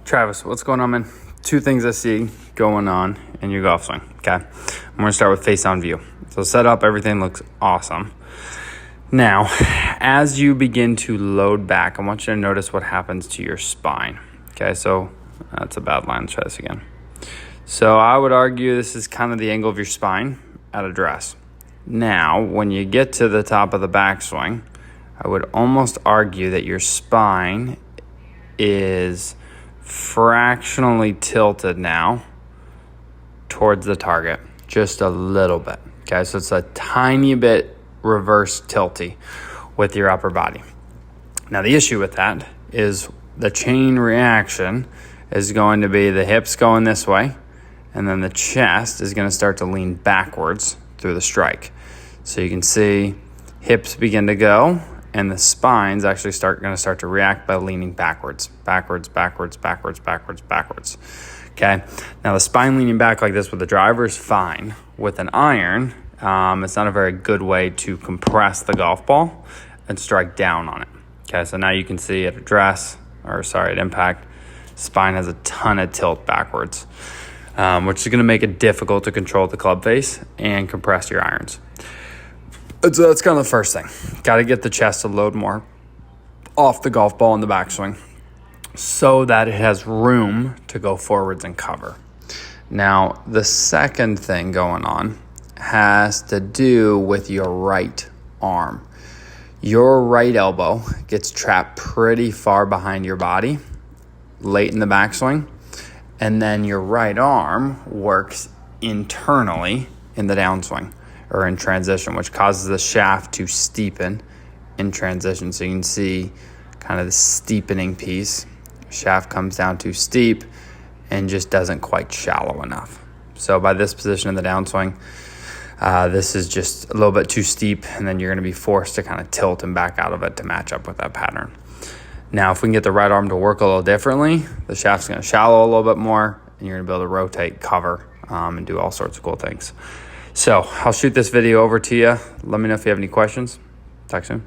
Travis, what's going on, man? Two things I see going on in your golf swing, okay? I'm going to start with face-on view. So set up, everything looks awesome. Now, as you begin to load back, I want you to notice what happens to your spine, okay? So that's a bad line. Let's try this again. So I would argue this is kind of the angle of your spine at address. Now, when you get to the top of the backswing, I would almost argue that your spine is fractionally tilted now towards the target, just a little bit. Okay, so it's a tiny bit reverse tilty with your upper body. Now the issue with that is the chain reaction is going to be the hips going this way, and then the chest is going to start to lean backwards through the strike. So you can see hips begin to go, and the spine's actually going to start to react by leaning backwards. Okay, now the spine leaning back like this with the driver is fine. With an iron, it's not a very good way to compress the golf ball and strike down on it. Okay, so now you can see at impact, spine has a ton of tilt backwards, which is going to make it difficult to control the club face and compress your irons. So that's kind of the first thing. Got to get the chest to load more off the golf ball in the backswing so that it has room to go forwards and cover. Now, the second thing going on has to do with your right arm. Your right elbow gets trapped pretty far behind your body late in the backswing, and then your right arm works internally in the downswing or in transition, which causes the shaft to steepen in transition. So you can see kind of the steepening piece. Shaft comes down too steep and just doesn't quite shallow enough. So by this position in the downswing, this is just a little bit too steep, and then you're going to be forced to kind of tilt and back out of it to match up with that pattern. Now, if we can get the right arm to work a little differently, the shaft's going to shallow a little bit more, and you're going to be able to rotate, cover, and do all sorts of cool things. So I'll shoot this video over to you. Let me know if you have any questions. Talk soon.